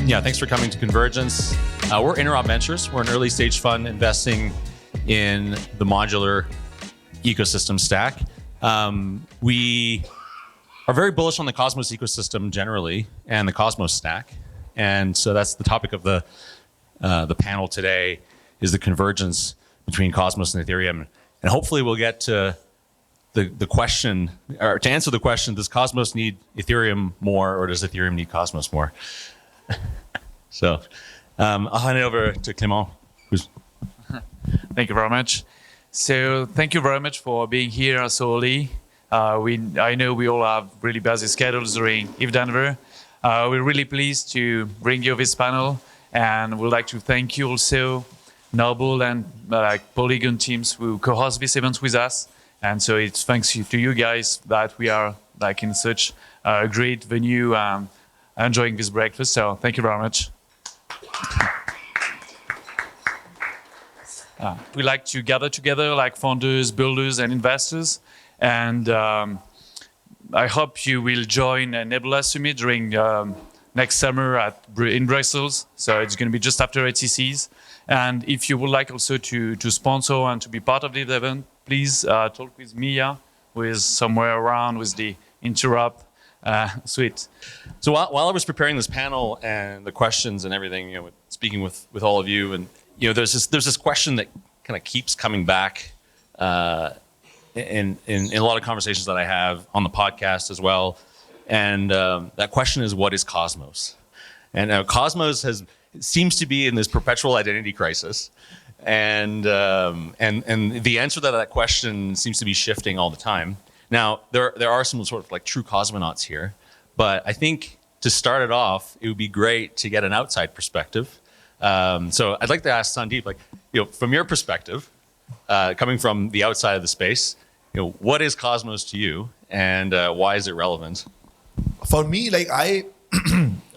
Yeah, thanks for coming to Convergence. We're Interop Ventures. We're an early stage fund investing in the modular ecosystem stack. We are very bullish on the Cosmos ecosystem generally and the Cosmos stack. And so that's the topic of the panel today, is the convergence between Cosmos and Ethereum. And hopefully we'll get to the question, or to answer the question, does Cosmos need Ethereum more or does Ethereum need Cosmos more? So I'll hand it over to Clément. Thank you very much. So thank you very much for being here so early. I know we all have really busy schedules during ETHDenver. We're really pleased to bring you this panel, and we'd like to thank you also, Noble and Polygon teams who co-host this event with us. And so it's thanks to you guys that we are in such a great venue enjoying this breakfast. So thank you very much. We like to gather together like founders, builders, and investors. And I hope you will join Nebula Summit during next summer in Brussels. So it's going to be just after ETCs. And if you would like also to sponsor and to be part of the event, please talk with Mia, who is somewhere around with the Interop suite. So while I was preparing this panel and the questions and everything, speaking with all of you, and there's this question that kind of keeps coming back in a lot of conversations that I have on the podcast as well, and that question is, what is Cosmos? And Cosmos seems to be in this perpetual identity crisis, and the answer to that question seems to be shifting all the time. Now, there are some sort of like true cosmonauts here, but I think to start it off, it would be great to get an outside perspective. So I'd like to ask Sandeep, from your perspective, coming from the outside of the space, what is Cosmos to you, and why is it relevant? For me, I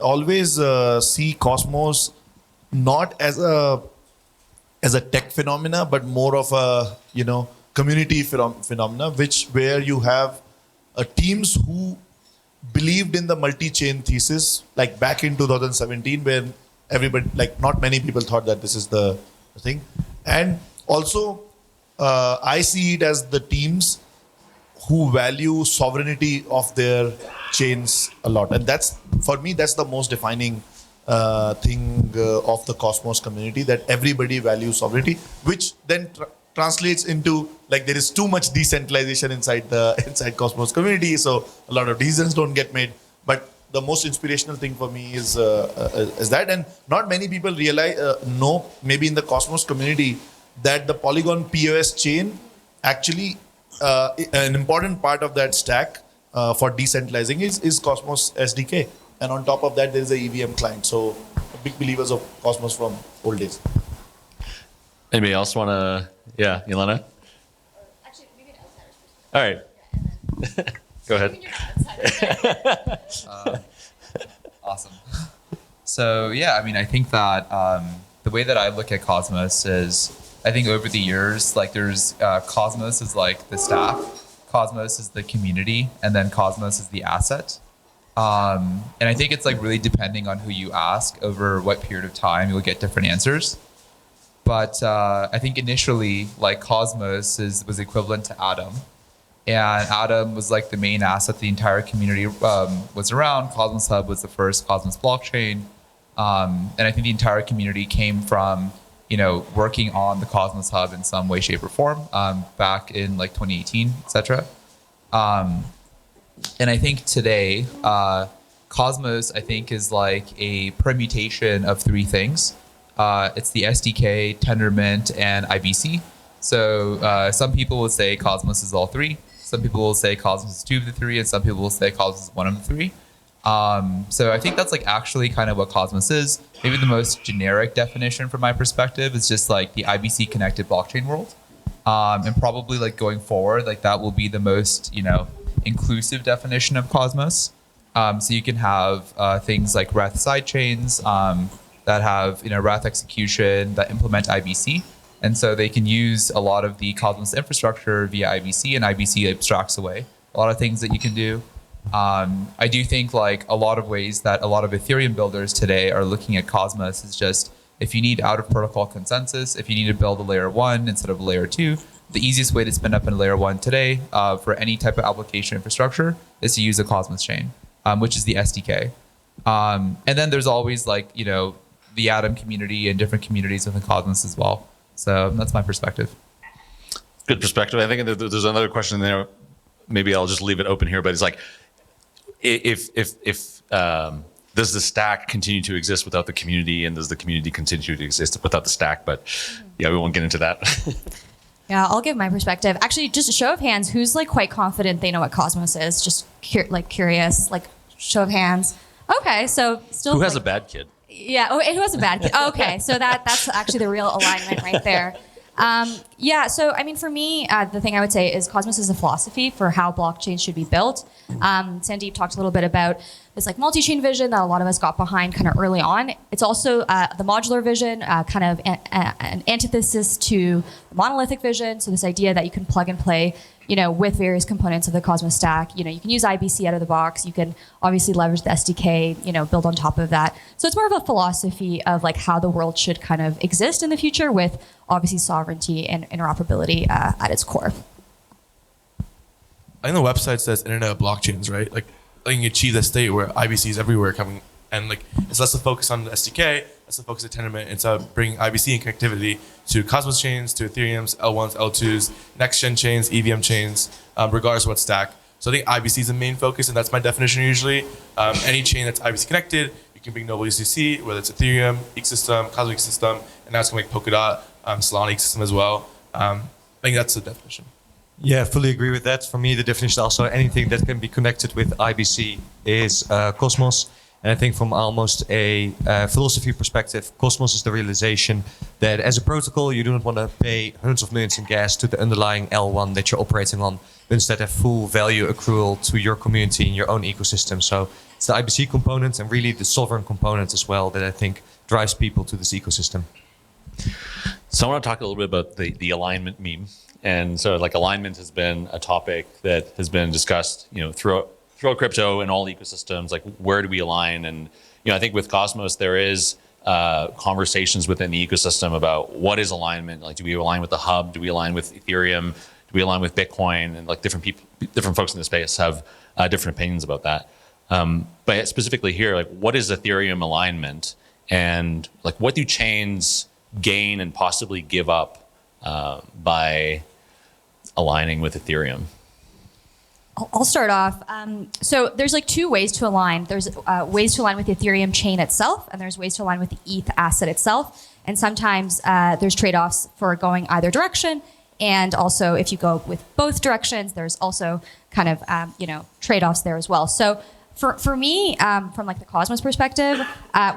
always see Cosmos not as a tech phenomena, but more of a community phenomena, where you have teams who believed in the multi-chain thesis, like back in 2017, when everybody, not many people thought that this is the thing. And also, I see it as the teams who value sovereignty of their chains a lot. And for me, that's the most defining thing of the Cosmos community, that everybody values sovereignty, which then translates into there is too much decentralization inside Cosmos community, so a lot of decisions don't get made. But the most inspirational thing for me is that, and not many people know maybe in the Cosmos community that the Polygon POS chain actually an important part of that stack for decentralizing is Cosmos SDK, and on top of that there is a EVM client. So big believers of Cosmos from old days. Anybody else want to? Yeah, Yelena? Actually, maybe an outsider's perspective. All right. Go ahead. Awesome. So yeah, I think that the way that I look at Cosmos is, I think over the years, there's Cosmos is the staff, Cosmos is the community, and then Cosmos is the asset. And I think it's really depending on who you ask over what period of time, you'll get different answers. But I think initially, Cosmos was equivalent to Atom. And Atom was the main asset the entire community was around. Cosmos Hub was the first Cosmos blockchain. And I think the entire community came from, working on the Cosmos Hub in some way, shape, or form back in 2018, etc. And I think today, Cosmos, I think, is a permutation of three things. It's the SDK, Tendermint, and IBC. So some people will say Cosmos is all three. Some people will say Cosmos is two of the three, and some people will say Cosmos is one of the three. So I think that's actually kind of what Cosmos is. Maybe the most generic definition from my perspective is just the IBC connected blockchain world. And probably going forward, that will be the most, inclusive definition of Cosmos. So you can have things like Reth sidechains that have, Reth execution that implement IBC. And so they can use a lot of the Cosmos infrastructure via IBC, and IBC abstracts away a lot of things that you can do. I do think like a lot of ways that a lot of Ethereum builders today are looking at Cosmos is just if you need out of protocol consensus, if you need to build a layer 1 instead of a layer 2, the easiest way to spin up in layer 1 today for any type of application infrastructure is to use a Cosmos chain, which is the SDK. And then there's always like, you know, the Atom community and different communities within Cosmos as well. So that's my perspective. Good perspective. I think that there's another question there. Maybe I'll just leave it open here, but it's like, if does the stack continue to exist without the community, and does the community continue to exist without the stack? But yeah, we won't get into that. Yeah, I'll give my perspective. Actually, just a show of hands, who's like quite confident they know what Cosmos is? Just curious, like show of hands. Okay, so still. Who has a bad kid? Yeah, who has a bad kid? Okay, so that's actually the real alignment right there. Yeah, so I mean, for me, the thing I would say is Cosmos is a philosophy for how blockchains should be built. Sandeep talked a little bit about this like multi-chain vision that a lot of us got behind kind of early on. It's also the modular vision, kind of an antithesis to the monolithic vision. So this idea that you can plug and play, you know, with various components of the Cosmos stack. You know, you can use IBC out of the box. You can obviously leverage the SDK, you know, build on top of that. So it's more of a philosophy of like how the world should kind of exist in the future with obviously sovereignty and interoperability at its core. I think the website says Internet of Blockchains, right? Like, you can achieve that state where IBC is everywhere coming, and like it's less a focus on the SDK, less a focus of Tendermint. It's bringing IBC and connectivity to Cosmos chains, to Ethereum's L1s, L2s, next-gen chains, EVM chains, regardless of what stack. So I think IBC is the main focus, and that's my definition usually. Any chain that's IBC connected, you can bring Noble USDC, whether it's Ethereum ecosystem, Cosmos ecosystem, and now it's going to make Polkadot, Solana ecosystem as well. I think that's the definition. Yeah, fully agree with that. For me, the definition is also anything that can be connected with IBC is Cosmos. And I think from almost a philosophy perspective, Cosmos is the realization that as a protocol, you do not want to pay hundreds of millions in gas to the underlying L1 that you're operating on, but instead have full value accrual to your community and your own ecosystem. So it's the IBC component and really the sovereign component as well that I think drives people to this ecosystem. So I want to talk a little bit about the alignment meme. And so like alignment has been a topic that has been discussed, you know, throughout crypto and all ecosystems, like where do we align? And, you know, I think with Cosmos, there is conversations within the ecosystem about what is alignment? Like, do we align with the hub? Do we align with Ethereum? Do we align with Bitcoin? And like different people, different folks in the space have different opinions about that. But specifically here, like what is Ethereum alignment? And like what do chains gain and possibly give up by aligning with Ethereum? I'll start off. So there's like two ways to align. There's ways to align with the Ethereum chain itself, and there's ways to align with the ETH asset itself. And sometimes there's trade-offs for going either direction. And also, if you go with both directions, there's also kind of trade-offs there as well. So for me, from like the Cosmos perspective,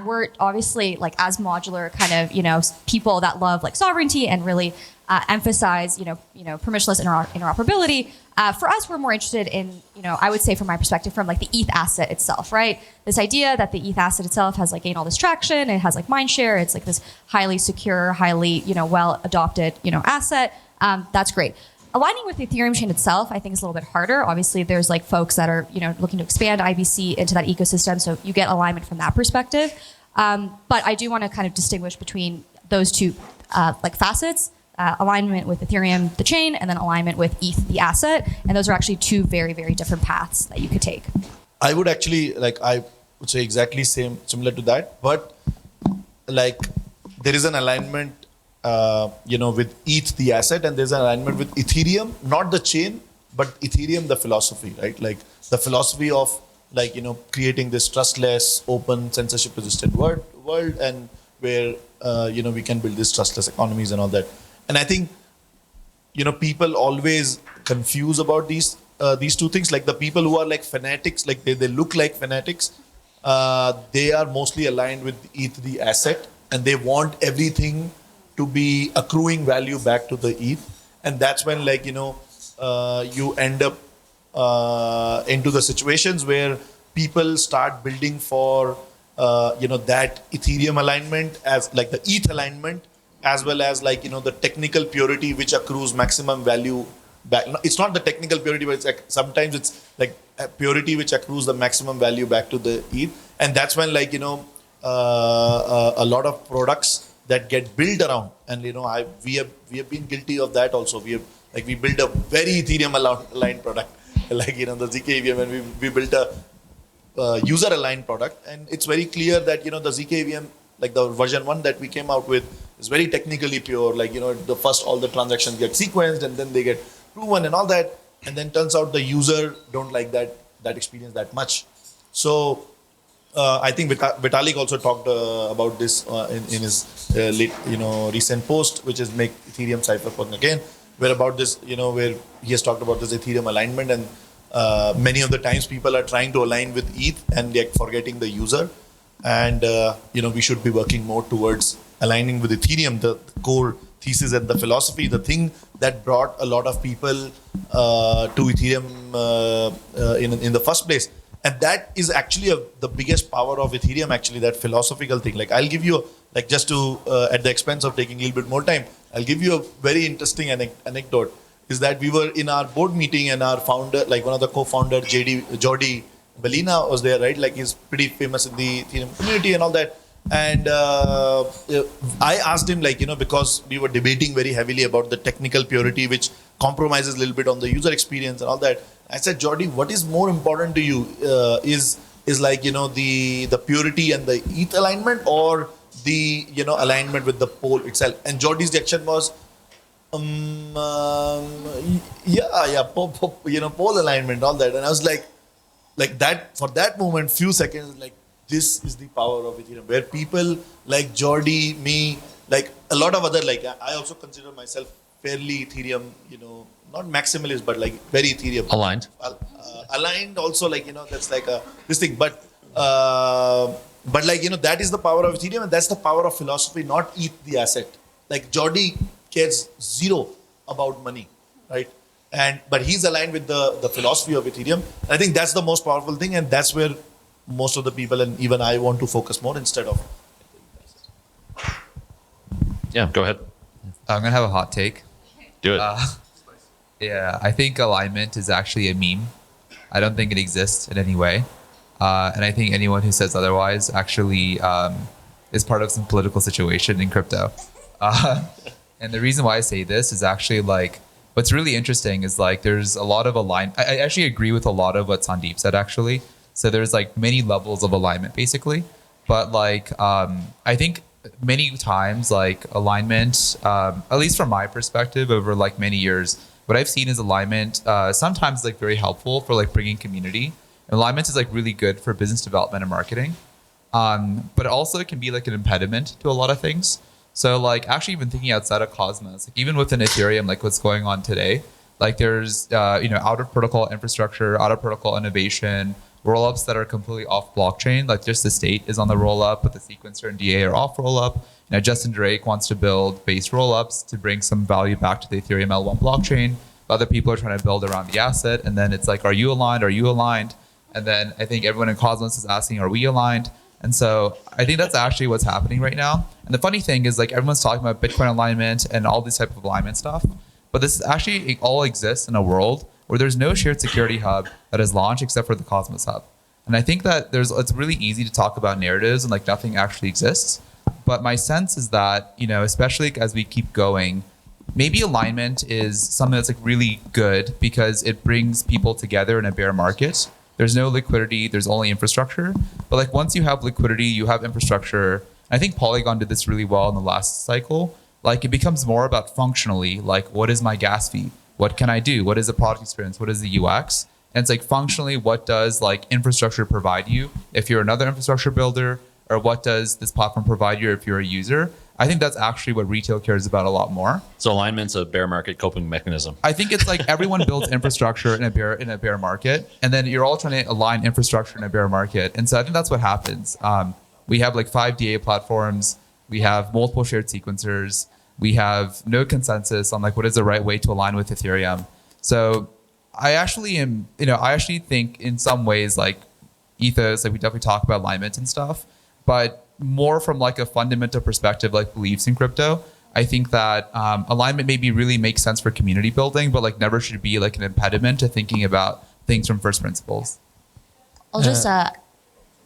we're obviously like as modular kind of people that love like sovereignty and really emphasize permissionless interoperability. For us, we're more interested in I would say from my perspective from like the ETH asset itself, right? This idea that the ETH asset itself has like gained all this traction, it has like mindshare, it's like this highly secure, highly well adopted asset. That's great. Aligning with the Ethereum chain itself, I think is a little bit harder. Obviously, there's like folks that are looking to expand IBC into that ecosystem, so you get alignment from that perspective. But I do want to kind of distinguish between those two like facets: alignment with Ethereum, the chain, and then alignment with ETH, the asset. And those are actually two very, very different paths that you could take. I would actually I would say exactly similar to that, but like there is an alignment. With ETH, the asset, and there's an alignment with Ethereum, not the chain, but Ethereum, the philosophy, right? Like the philosophy of creating this trustless, open, censorship-resistant world, and where we can build these trustless economies and all that. And I think people always confuse about these two things. Like the people who are like fanatics, like they look like fanatics, they are mostly aligned with ETH, the asset, and they want everything to be accruing value back to the ETH. And that's when you end up into the situations where people start building for that Ethereum alignment as like the ETH alignment, as well as the technical purity which accrues maximum value back. No, it's not the technical purity, but it's like, sometimes it's like a purity which accrues the maximum value back to the ETH. And that's when like, a lot of products that get built around, and we have been guilty of that also. We built a very Ethereum aligned product, like the ZK EVM, and we built a user aligned product, and it's very clear that the ZK EVM, like the version 1 that we came out with, is very technically pure. Like the first all the transactions get sequenced and then they get proven and all that, and then turns out the user don't like that experience that much. So I think Vitalik also talked about this in his recent post, which is Make Ethereum Cypherpunk Again, where he has talked about this Ethereum alignment, and many of the times people are trying to align with ETH and they're forgetting the user. And we should be working more towards aligning with Ethereum, the core thesis and the philosophy, the thing that brought a lot of people to Ethereum in the first place. And that is actually the biggest power of Ethereum, actually, that philosophical thing. Like I'll give you, just to, at the expense of taking a little bit more time, I'll give you a very interesting anecdote. Is that we were in our board meeting and our founder, like one of the co-founder, Jordi Belina was there, right? Like he's pretty famous in the Ethereum community and all that. And I asked him, because we were debating very heavily about the technical purity, which compromises a little bit on the user experience and all that. I said, Jordi, what is more important to you? Is the purity and the ETH alignment, or the alignment with the pole itself? And Jordi's reaction was, pole alignment, all that. And I was like that, for that moment, few seconds, like, this is the power of Ethereum, where people like Jordi, me, like a lot of other, like I also consider myself fairly Ethereum, not maximalist, but like very Ethereum Aligned. Aligned also, like that's like this thing, but like that is the power of Ethereum, and that's the power of philosophy, not ETH the asset. Like Jordi cares zero about money, right? But he's aligned with the philosophy of Ethereum. I think that's the most powerful thing, and that's where most of the people, and even I, want to focus more instead of. Yeah, go ahead. I'm gonna have a hot take. Do it. Yeah, I think alignment is actually a meme. I don't think it exists in any way, and I think anyone who says otherwise actually is part of some political situation in crypto. And the reason why I say this is actually like, what's really interesting is like there's a lot of alignment. I actually agree with a lot of what Sandeep said, actually. So there's like many levels of alignment, basically. But like I think many times like alignment, at least from my perspective over like many years, what I've seen is alignment sometimes like very helpful for like bringing community. Alignment is like really good for business development and marketing. But also it can be like an impediment to a lot of things. So like actually even thinking outside of Cosmos, like even within Ethereum, like what's going on today, like there's out of protocol infrastructure, out of protocol innovation, rollups that are completely off blockchain. Like just the state is on the rollup, but the sequencer and DA are off rollup. Justin Drake wants to build base rollups to bring some value back to the Ethereum L1 blockchain. Other people are trying to build around the asset, and then it's like, are you aligned? Are you aligned? And then I think everyone in Cosmos is asking, are we aligned? And so I think that's actually what's happening right now. And the funny thing is like everyone's talking about Bitcoin alignment and all these type of alignment stuff, but this is actually, it all exists in a world where there's no shared security hub that is launched except for the Cosmos hub. And I think that it's really easy to talk about narratives and like nothing actually exists. But my sense is that, especially as we keep going, maybe alignment is something that's like really good because it brings people together in a bear market. There's no liquidity, there's only infrastructure. But like once you have liquidity, you have infrastructure. I think Polygon did this really well in the last cycle. Like it becomes more about functionally, like what is my gas fee? What can I do? What is the product experience? What is the UX? And it's like functionally, what does like infrastructure provide you if you're another infrastructure builder, or what does this platform provide you if you're a user? I think that's actually what retail cares about a lot more. So alignment's a bear market coping mechanism. I think it's like everyone builds infrastructure in a bear market, and then you're all trying to align infrastructure in a bear market. And so I think that's what happens. We have like 5 DA platforms. We have multiple shared sequencers. We have no consensus on like what is the right way to align with Ethereum. So I actually think in some ways like ethos, like we definitely talk about alignment and stuff, but more from like a fundamental perspective, like beliefs in crypto. I think that alignment maybe really makes sense for community building, but like never should be like an impediment to thinking about things from first principles. I'll just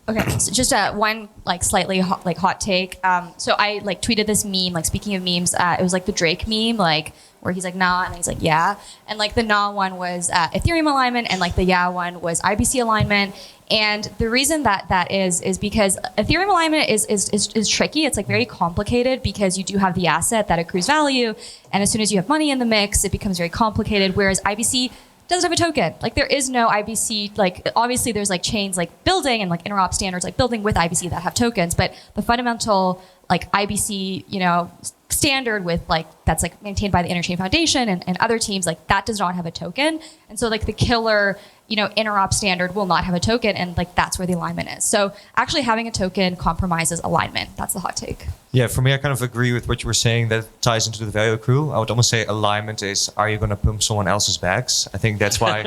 okay, so just one like slightly hot take. So I like tweeted this meme. Like speaking of memes, it was like the Drake meme, like where he's like nah, and he's like yeah, and like the nah one was Ethereum alignment, and like the yeah one was IBC alignment. And the reason that is because Ethereum alignment is tricky. It's like very complicated because you do have the asset that accrues value, and as soon as you have money in the mix, it becomes very complicated. Whereas IBC doesn't have a token. Like there is no IBC, like obviously there's like chains like building and like interop standards like building with IBC that have tokens, but the fundamental like IBC, you know, standard with like, that's like maintained by the Interchain Foundation and other teams, like that does not have a token. And so like the killer, you know, interop standard will not have a token, and like that's where the alignment is. So actually having a token compromises alignment. That's the hot take. Yeah, for me, I kind of agree with what you were saying. That ties into the value accrue. I would almost say alignment is: are you going to pump someone else's bags? I think that's why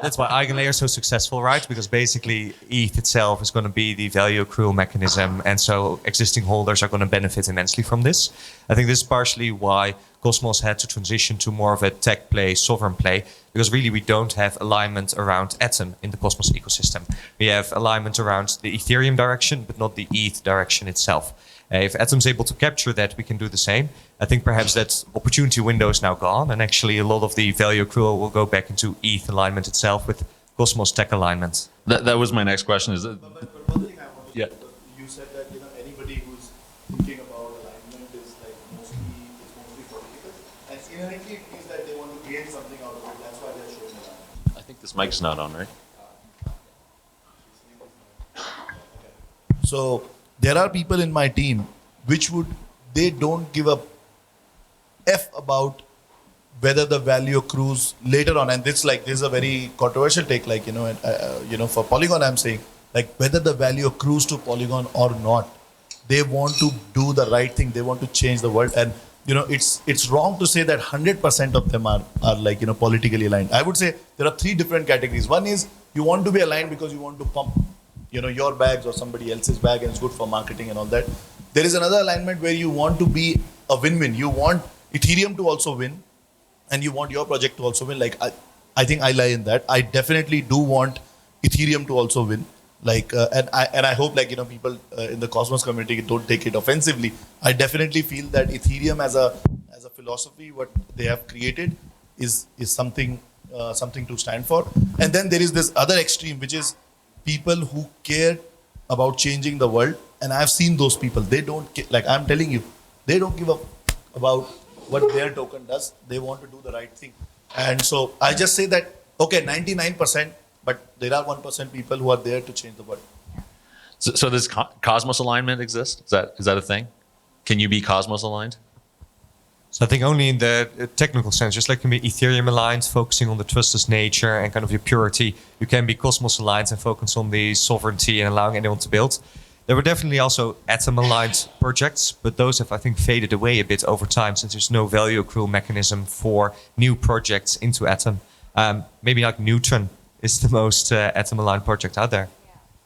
that's why Eigen Layer is so successful, right? Because basically ETH itself is going to be the value accrual mechanism, and so existing holders are going to benefit immensely from this. I think this is partially why Cosmos had to transition to more of a tech play, sovereign play, because really we don't have alignment around Atom in the Cosmos ecosystem. We have alignment around the Ethereum direction, but not the ETH direction itself. If Atom's able to capture that, we can do the same. I think perhaps that opportunity window is now gone, and actually a lot of the value accrual will go back into ETH alignment itself with Cosmos tech alignment. That was my next question. Is But one thing I want to Yeah. say, you said that anybody who's thinking about alignment is like mostly political, and inherently it means that they want to gain something out of it. That's why they're showing alignment. I think this mic's not on, right? So there are people in my team they don't give a F about whether the value accrues later on. And this is a very controversial take, like, for Polygon, I'm saying, like, whether the value accrues to Polygon or not, they want to do the right thing. They want to change the world. And, it's wrong to say that 100% of them are like, politically aligned. I would say there are three different categories. One is you want to be aligned because you want to pump, your bags or somebody else's bag, and it's good for marketing and all that. There is another alignment where you want to be a win-win. You want Ethereum to also win, and you want your project to also win. Like, I think I lie in that. I definitely do want Ethereum to also win. Like, and I hope, like, people in the Cosmos community don't take it offensively. I definitely feel that Ethereum as a philosophy, what they have created is something to stand for. And then there is this other extreme, which is people who care about changing the world. And I've seen those people. They don't like, I'm telling you, they don't give up about what their token does. They want to do the right thing. And so I just say that, okay, 99%, but there are 1% people who are there to change the world. So does Cosmos alignment exist? Is that a thing? Can you be Cosmos aligned? So I think only in the technical sense, just like you can be Ethereum aligned, focusing on the trustless nature and kind of your purity, you can be Cosmos aligned and focus on the sovereignty and allowing anyone to build. There were definitely also Atom-aligned projects, but those have, I think, faded away a bit over time since there's no value accrual mechanism for new projects into Atom. Maybe like Neutron is the most Atom-aligned project out there.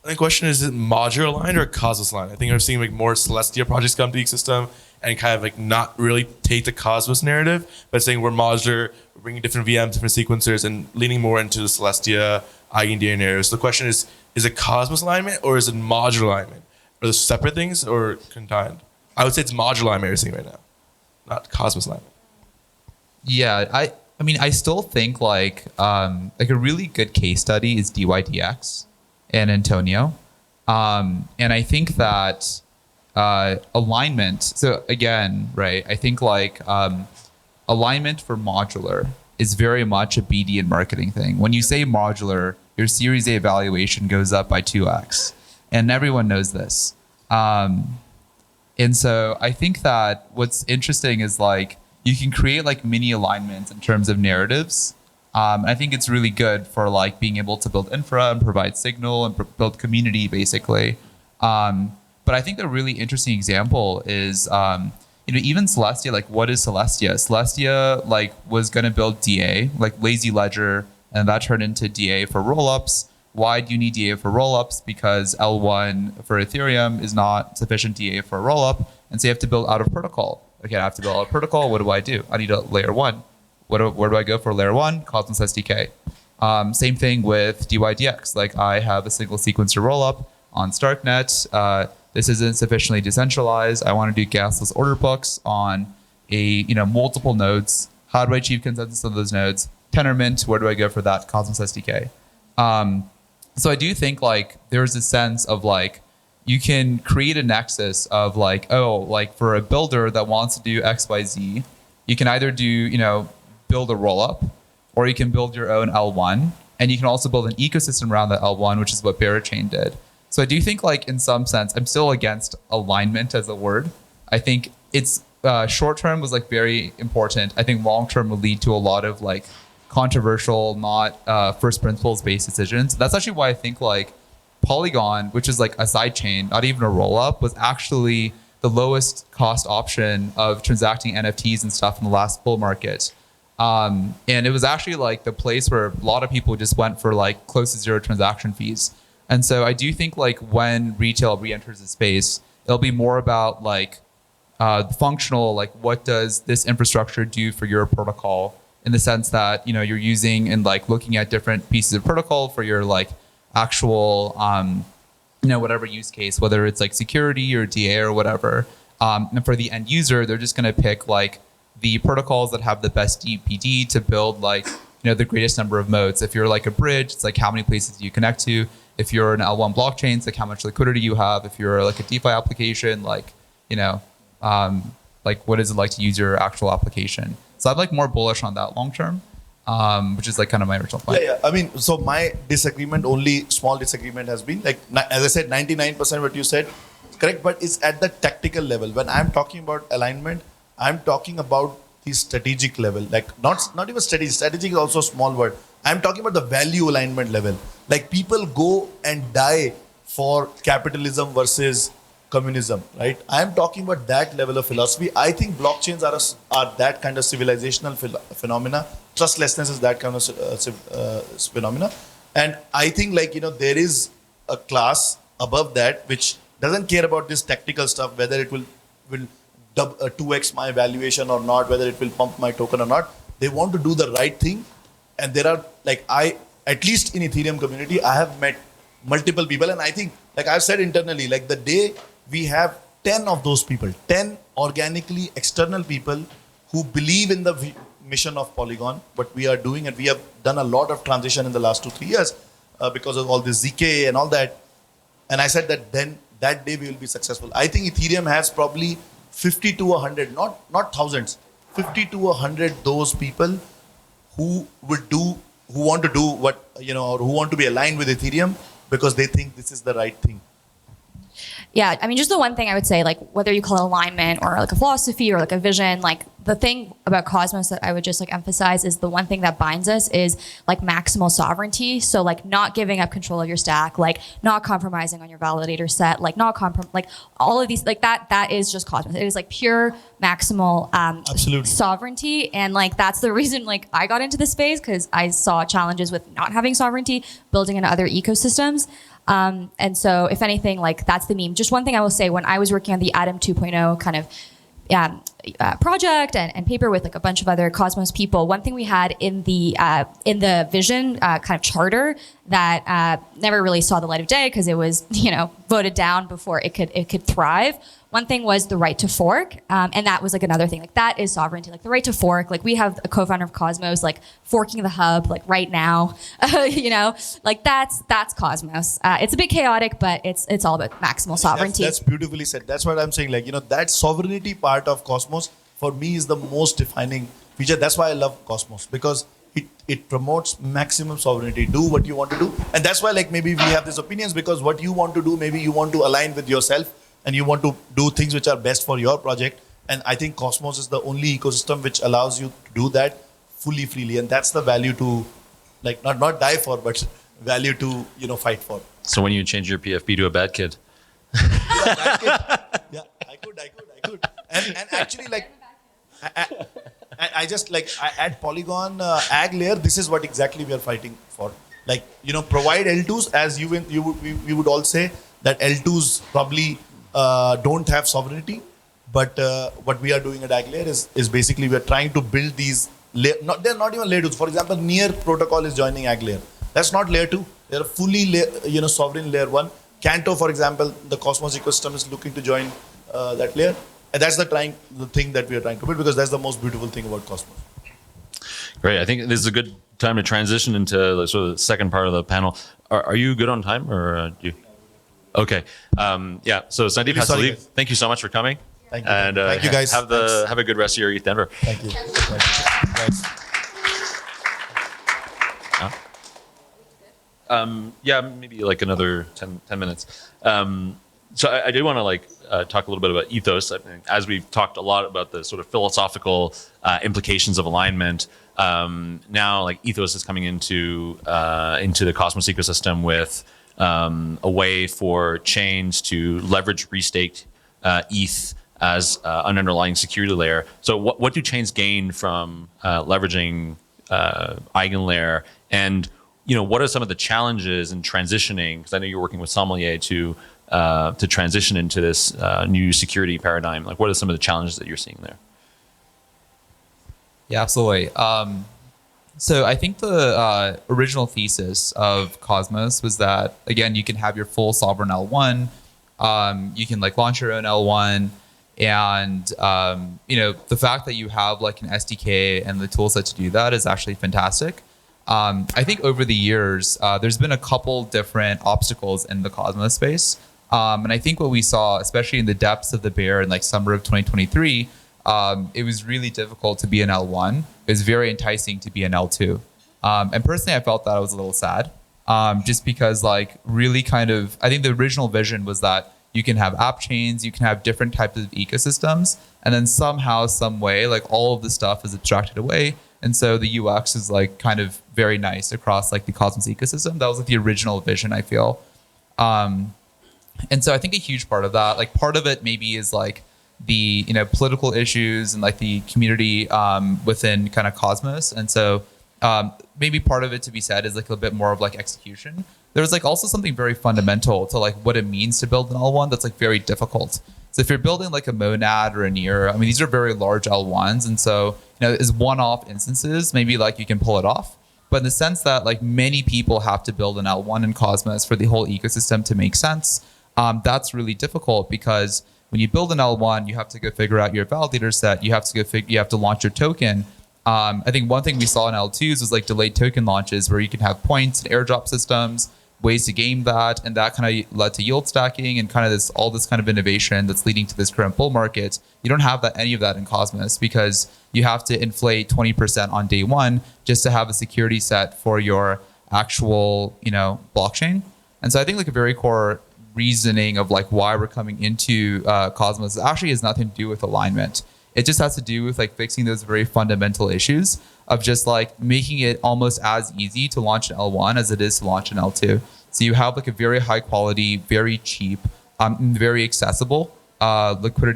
And the question is it modular aligned or Cosmos aligned? I think I'm seeing like more Celestia projects come to the ecosystem and kind of like not really take the Cosmos narrative, but saying we're modular, we're bringing different VMs, different sequencers, and leaning more into the Celestia, Eigen Layer narrative. So the question is it Cosmos alignment or is it modular alignment? Are those separate things or combined? I would say it's modular alignment you're seeing right now, not Cosmos alignment. Yeah, I mean, I still think like a really good case study is DYDX and Antonio. And I think that alignment, so again, right, I think like alignment for modular is very much a BD and marketing thing. When you say modular, your Series A valuation goes up by 2x. And everyone knows this. And so I think that what's interesting is like, you can create like mini alignments in terms of narratives. I think it's really good for like being able to build infra and provide signal and build community basically. But I think a really interesting example is, even Celestia, like what is Celestia? Celestia like was gonna build DA, like lazy ledger, and that turned into DA for rollups. Why do you need DA for rollups? Because L1 for Ethereum is not sufficient DA for a rollup. And so you have to build out of protocol. Okay, I have to build out of protocol. What do? I need a layer one. Where do I go for layer one? Cosmos SDK. Same thing with DYDX. Like I have a single sequencer rollup on StarkNet. This isn't sufficiently decentralized. I want to do gasless order books on multiple nodes. How do I achieve consensus on those nodes? Tendermint, where do I go for that? Cosmos SDK. So I do think like there's a sense of like you can create a nexus of like, for a builder that wants to do XYZ, you can either do, build a rollup, or you can build your own L1, and you can also build an ecosystem around that L1, which is what Berachain did. So I do think like in some sense, I'm still against alignment as a word. I think it's short term was like very important. I think long term will lead to a lot of like controversial, not first principles based decisions. That's actually why I think like Polygon, which is like a side chain, not even a roll up, was actually the lowest cost option of transacting NFTs and stuff in the last bull market. And it was actually like the place where a lot of people just went for like close to zero transaction fees. And so I do think like when retail re-enters the space, it'll be more about like the functional, like what does this infrastructure do for your protocol, in the sense that, you're using and like looking at different pieces of protocol for your like actual, whatever use case, whether it's like security or DA or whatever. And for the end user, they're just going to pick like the protocols that have the best DPD to build like, the greatest number of modes. If you're like a bridge, it's like how many places do you connect to? If you're an L1 blockchain, it's like how much liquidity you have. If you're like a DeFi application, like, like what is it like to use your actual application? So I'm like more bullish on that long term, which is like kind of my original point. Yeah. I mean, so my small disagreement has been like, as I said, 99% what you said is correct, but it's at the tactical level. When I'm talking about alignment, I'm talking about the strategic level, like not even strategic. Strategic is also a small word. I'm talking about the value alignment level. Like people go and die for capitalism versus communism, right? I'm talking about that level of philosophy. I think blockchains are that kind of civilizational phenomena. Trustlessness is that kind of phenomena. And I think like, there is a class above that which doesn't care about this tactical stuff, whether it will 2x my valuation or not, whether it will pump my token or not. They want to do the right thing. And there are like, at least in Ethereum community, I have met multiple people. And I think, like I've said internally, like the day we have 10 of those people, 10 organically external people who believe in the mission of Polygon, what we are doing, and we have done a lot of transition in the last 2-3 years because of all this ZK and all that. And I said that then that day we will be successful. I think Ethereum has probably 50 to 100, not thousands, 50 to 100 those people who want to do what, or who want to be aligned with Ethereum because they think this is the right thing. Yeah, I mean, just the one thing I would say, like whether you call it alignment or like a philosophy or like a vision, like the thing about Cosmos that I would just like emphasize is the one thing that binds us is like maximal sovereignty. So like not giving up control of your stack, like not compromising on your validator set, like like all of these, like that is just Cosmos. It is like pure maximal Absolutely. sovereignty. And like that's the reason like I got into this space, because I saw challenges with not having sovereignty, building into other ecosystems. And so if anything, like that's the meme. Just one thing I will say, when I was working on the Atom 2.0 kind of project and paper with like a bunch of other Cosmos people, one thing we had in the vision kind of charter that never really saw the light of day because it was voted down before it could thrive. One thing was the right to fork, and that was like another thing. Like that is sovereignty, like the right to fork. Like we have a co-founder of Cosmos, like forking the hub, like right now. Like that's Cosmos. It's a bit chaotic, but it's all about maximal sovereignty. That's beautifully said. That's what I'm saying. Like that sovereignty part of Cosmos for me is the most defining feature. That's why I love Cosmos, because it promotes maximum sovereignty. Do what you want to do, and that's why like maybe we have these opinions, because what you want to do, maybe you want to align with yourself. And you want to do things which are best for your project. And I think Cosmos is the only ecosystem which allows you to do that fully, freely. And that's the value to, like, not die for, but value to, fight for. So when you change your PFP to a bad kid? Yeah, I could. And actually, like, I just, like, at Polygon Eigen Layer, this is what exactly we are fighting for. Like, provide L2s, as we would all say that L2s probably don't have sovereignty. But what we are doing at Eigen Layer is basically we are trying to build these they're not even layer 2. For example, Near protocol is joining Eigen Layer. That's not layer 2. They're a fully sovereign layer 1. Canto, for example, the Cosmos ecosystem is looking to join that layer. And that's the thing that we are trying to build, because that's the most beautiful thing about Cosmos. Great. I think this is a good time to transition into the sort of the second part of the panel. Are you good on time, or do you? Okay. Yeah. So Sandeep has to leave. Guys. Thank you so much for coming. Thank you. And Thank you, guys. Have a good rest of your ETHDenver. Thank you. Yeah, maybe like another 10 minutes. So I do want to talk a little bit about ethos. I mean, as we've talked a lot about the sort of philosophical implications of alignment. Now, like ethos is coming into the Cosmos ecosystem with a way for chains to leverage restaked ETH as an underlying security layer. So what do chains gain from leveraging Eigen Layer? And what are some of the challenges in transitioning? Because I know you're working with Sommelier to transition into this new security paradigm. Like, what are some of the challenges that you're seeing there? Yeah, absolutely. So I think the original thesis of Cosmos was that, again, you can have your full sovereign L1. You can launch your own L1. And, the fact that you have an SDK and the tool set to do that is actually fantastic. I think over the years, there's been a couple different obstacles in the Cosmos space. And I think what we saw, especially in the depths of the bear in summer of 2023, it was really difficult to be an L1. It was very enticing to be an L2. And personally, I felt that I was a little sad, just because really I think the original vision was that you can have app chains, you can have different types of ecosystems, and then somehow, some way, all of the stuff is abstracted away. And so the UX is kind of very nice across the Cosmos ecosystem. That was the original vision, I feel. And so I think a huge part of that, part of it maybe is the political issues and the community within kind of Cosmos. And so maybe part of it to be said is a bit more of execution. There's also something very fundamental to what it means to build an L1 that's very difficult. So if you're building a Monad or a Near, I mean, these are very large L1s. And so, as one-off instances, maybe you can pull it off. But in the sense that many people have to build an L1 in Cosmos for the whole ecosystem to make sense, that's really difficult, because when you build an L1, you have to go figure out your validator set. You have to you have to launch your token. I think one thing we saw in L2s was delayed token launches, where you can have points and airdrop systems, ways to game that, and that kind of led to yield stacking and kind of all this kind of innovation that's leading to this current bull market. You don't have any of that in Cosmos, because you have to inflate 20% on day one just to have a security set for your actual blockchain. And so I think a very core reasoning of why we're coming into Cosmos actually has nothing to do with alignment. It just has to do with fixing those very fundamental issues of just making it almost as easy to launch an L1 as it is to launch an L2. So you have a very high quality, very cheap, very accessible liquid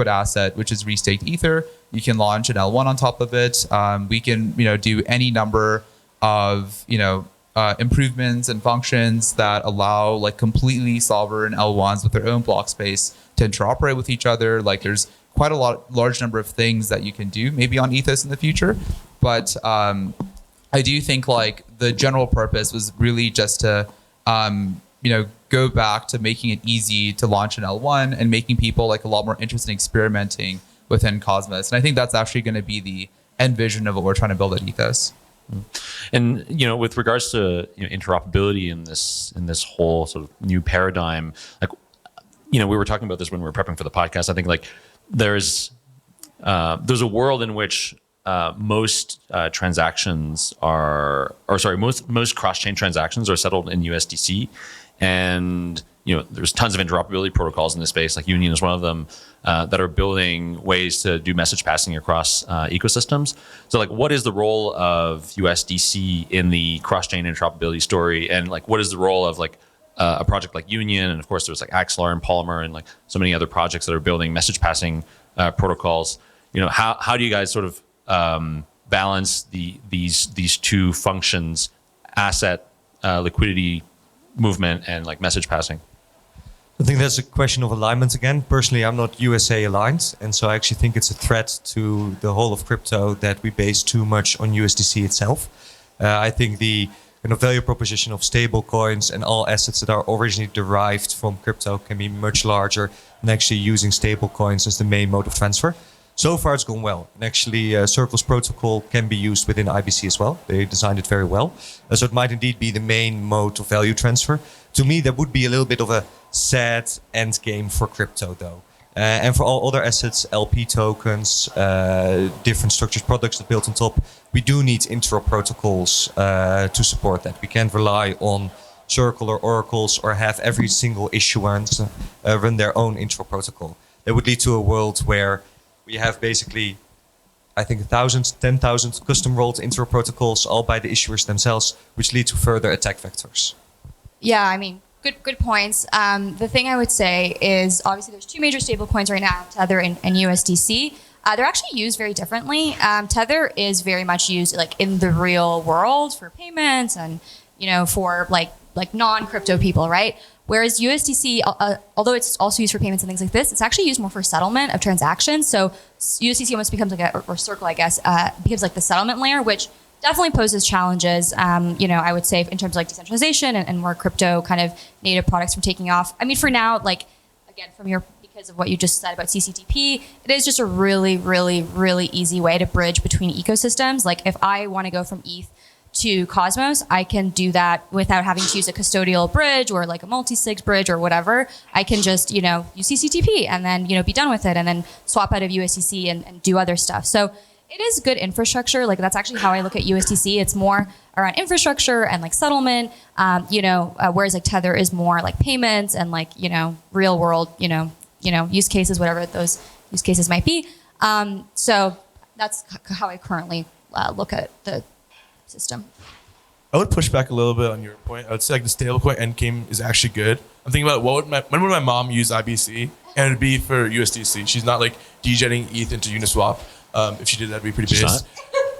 asset, which is restaked Ether. You can launch an L1 on top of it. We can do any number of improvements and functions that allow completely sovereign L1s with their own block space to interoperate with each other. There's quite a large number of things that you can do maybe on Ethos in the future. But I do think the general purpose was really just to go back to making it easy to launch an L1 and making people a lot more interested in experimenting within Cosmos. And I think that's actually going to be the end vision of what we're trying to build at Ethos. And with regards to interoperability in this whole sort of new paradigm, we were talking about this when we were prepping for the podcast. I think there's a world in which most transactions most cross-chain transactions are settled in USDC, and there's tons of interoperability protocols in this space, Union is one of them, that are building ways to do message passing across ecosystems. So what is the role of USDC in the cross-chain interoperability story, and what is the role of a project like Union, and of course there's Axelar and Polymer and so many other projects that are building message passing protocols. How do you guys sort of balance these two functions, asset liquidity movement and message passing? I think that's a question of alignment again. Personally, I'm not USA aligned, and so I actually think it's a threat to the whole of crypto that we base too much on USDC itself. I think the value proposition of stable coins and all assets that are originally derived from crypto can be much larger than actually using stable coins as the main mode of transfer. So far, it's gone well. And actually, Circle's protocol can be used within IBC as well. They designed it very well. So it might indeed be the main mode of value transfer. To me, that would be a little bit of a sad end game for crypto, though. And for all other assets, LP tokens, different structured products that built on top, we do need Interop protocols to support that. We can't rely on Circle or oracles or have every single issuance run their own Interop protocol. That would lead to a world where we have basically, I think, 1,000, 10,000 custom rolled Interop protocols, all by the issuers themselves, which lead to further attack vectors. Yeah, I mean, good points. The thing I would say is obviously there's two major stablecoins right now, Tether and USDC. They're actually used very differently. Tether is very much used like in the real world for payments and for like non-crypto people, right? Whereas USDC, although it's also used for payments and things like this, it's actually used more for settlement of transactions. So USDC almost becomes like or Circle, I guess, becomes like the settlement layer, which definitely poses challenges, I would say, in terms of like decentralization and more crypto kind of native products from taking off. I mean, for now, like, again, because of what you just said about CCTP, it is just a really, really, really easy way to bridge between ecosystems. Like, if I want to go from ETH to Cosmos, I can do that without having to use a custodial bridge or like a multi-sigs bridge or whatever. I can just, use CCTP and then, be done with it and then swap out of USDC and do other stuff. So it is good infrastructure. Like, that's actually how I look at USDC. It's more around infrastructure and like settlement, whereas like Tether is more like payments and like, real world, use cases, whatever those use cases might be. So that's how I currently look at the system. I would push back a little bit on your point. I would say like the stablecoin endgame is actually good. I'm thinking about when would my mom use IBC, and it'd be for USDC. She's not like degenerating ETH into Uniswap. If she did, that'd be pretty base.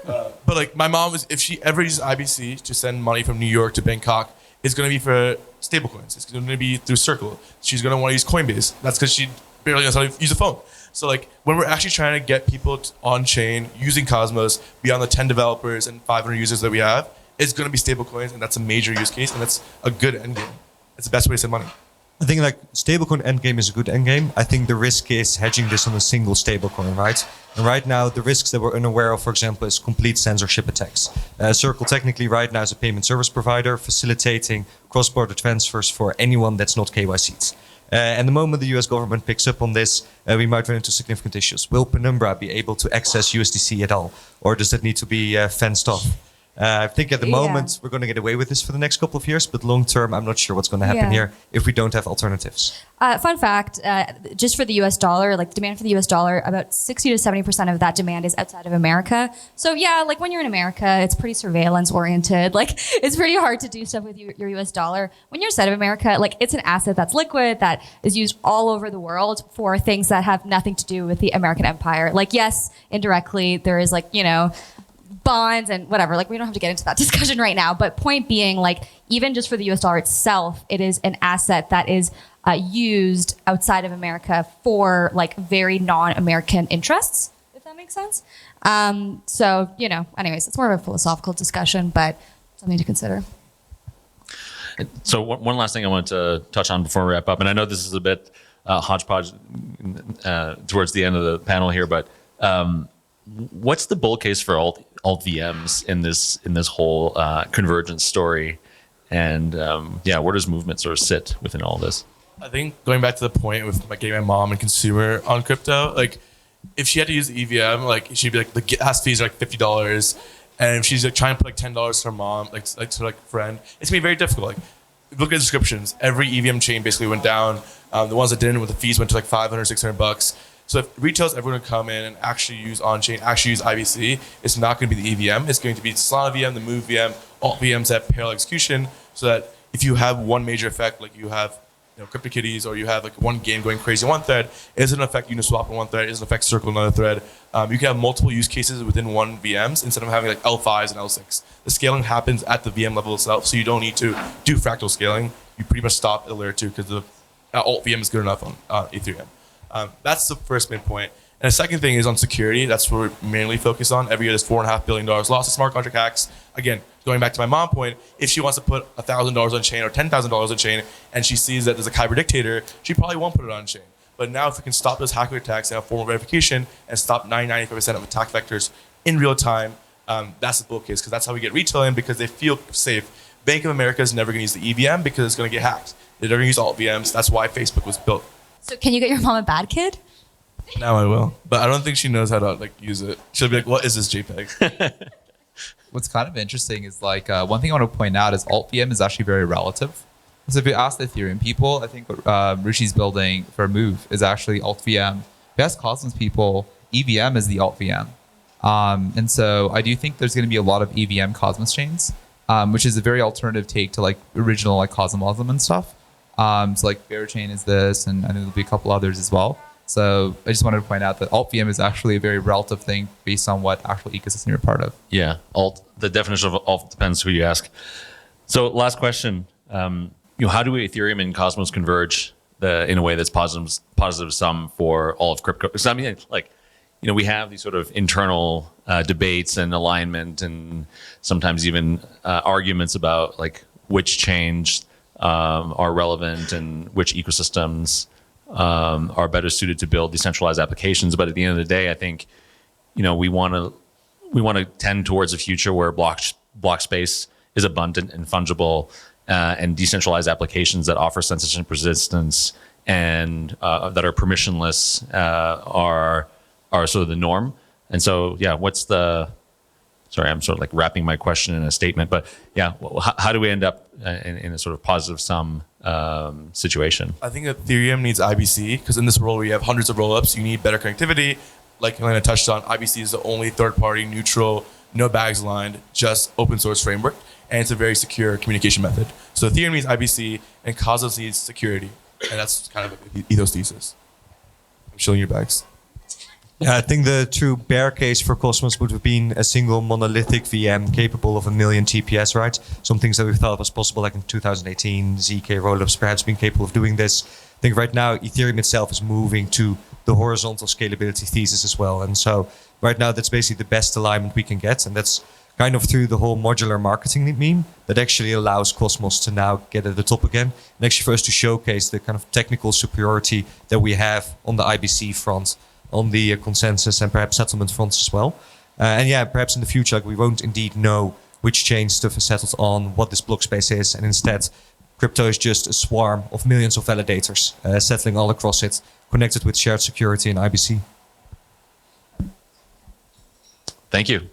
But like my mom if she ever uses IBC to send money from New York to Bangkok, it's going to be for stablecoins. It's going to be through Circle. She's going to want to use Coinbase. That's because she barely knows how to use a phone. So like when we're actually trying to get people on chain using Cosmos beyond the 10 developers and 500 users that we have, it's going to be stablecoins, and that's a major use case, and that's a good endgame. It's the best way to send money. I think like stablecoin endgame is a good endgame. I think the risk is hedging this on a single stablecoin, right? And right now, the risks that we're unaware of, for example, is complete censorship attacks. Circle technically right now is a payment service provider facilitating cross-border transfers for anyone that's not KYC'd. And the moment the US government picks up on this, we might run into significant issues. Will Penumbra be able to access USDC at all? Or does that need to be fenced off? I think at the moment we're going to get away with this for the next couple of years, but long term, I'm not sure what's going to happen here if we don't have alternatives. Fun fact, just for the US dollar, like the demand for the US dollar, about 60 to 70% of that demand is outside of America. So yeah, like when you're in America, it's pretty surveillance oriented. Like it's pretty hard to do stuff with your US dollar. When you're outside of America, like it's an asset that's liquid, that is used all over the world for things that have nothing to do with the American empire. Like yes, indirectly, there is like, bonds and whatever, like we don't have to get into that discussion right now, but point being, like even just for the US dollar itself, it is an asset that is used outside of America for like very non-American interests, if that makes sense. So, anyways, it's more of a philosophical discussion, but something to consider. So one last thing I wanted to touch on before we wrap up, and I know this is a bit hodgepodge towards the end of the panel here, but what's the bull case for Alt VMs in this whole convergence story, and where does movement sort of sit within all this? I think going back to the point with getting my mom and consumer on crypto, like if she had to use the EVM, like she'd be like the gas fees are like $50, and if she's like trying to put like $10 to her mom, like to like friend, it's gonna be very difficult. Like look at the descriptions. Every EVM chain basically went down. The ones that didn't with the fees went to like $500, $600. So if retail's ever going to come in and actually use on-chain, actually use IBC, it's not going to be the EVM. It's going to be the Solana VM, the Move VM, Alt VMs that parallel execution, so that if you have one major effect, like you have CryptoKitties, or you have like one game going crazy on one thread, it doesn't affect Uniswap on one thread, it doesn't affect Circle on another thread. You can have multiple use cases within one VMs instead of having like L5s and L6. The scaling happens at the VM level itself, so you don't need to do fractal scaling. You pretty much stop at layer 2 because the Alt VM is good enough on Ethereum. That's the first main point. And the second thing is on security. That's what we're mainly focused on. Every year there's $4.5 billion lost to smart contract hacks. Again, going back to my mom point, if she wants to put $1,000 on chain or $10,000 on chain and she sees that there's a Kyber dictator, she probably won't put it on chain. But now if we can stop those hacker attacks and have formal verification and stop 95% of attack vectors in real time, that's the bull case, because that's how we get retail in, because they feel safe. Bank of America is never going to use the EVM because it's going to get hacked. They're going to use Alt VMs. That's why Facebook was built. So can you get your mom a bad kid? Now I will, but I don't think she knows how to use it. She'll be like, "What is this JPEG?" What's kind of interesting is one thing I want to point out is Alt VM is actually very relative. So if you ask the Ethereum people, I think what Rishi's building for Move is actually Alt VM. If you ask Cosmos people, EVM is the Alt VM. And so I do think there's going to be a lot of EVM Cosmos chains, which is a very alternative take to original Cosmos and stuff. So Bearchain is this, and I think there'll be a couple others as well. So I just wanted to point out that Alt VM is actually a very relative thing based on what actual ecosystem you're part of. Yeah, alt. The definition of alt depends who you ask. So last question. How do Ethereum and Cosmos converge in a way that's positive sum for all of crypto? So I mean, we have these sort of internal debates and alignment, and sometimes even arguments about which chains are relevant and which ecosystems are better suited to build decentralized applications. But at the end of the day, I think we want to tend towards a future where block space is abundant and fungible, and decentralized applications that offer censorship resistance and that are permissionless are sort of the norm. And so, yeah, sorry, I'm sort of wrapping my question in a statement, but yeah, how do we end up in a sort of positive sum situation? I think Ethereum needs IBC, because in this world where you have hundreds of rollups, you need better connectivity. Like Helena touched on, IBC is the only third-party, neutral, no bags aligned, just open source framework, and it's a very secure communication method. So Ethereum needs IBC, and Cosmos needs security, and that's kind of the ethos thesis. I'm showing your bags. Yeah, I think the true bear case for Cosmos would have been a single monolithic VM capable of 1 million TPS, right? Some things that we thought was possible, like in 2018, ZK rollups perhaps being capable of doing this. I think right now Ethereum itself is moving to the horizontal scalability thesis as well. And so right now that's basically the best alignment we can get. And that's kind of through the whole modular marketing meme that actually allows Cosmos to now get at the top again. And actually for us to showcase the kind of technical superiority that we have on the IBC front, on the consensus and perhaps settlement fronts as well. And yeah, perhaps in the future, we won't indeed know which chain stuff is settled on, what this block space is. And instead, crypto is just a swarm of millions of validators settling all across it, connected with shared security and IBC. Thank you.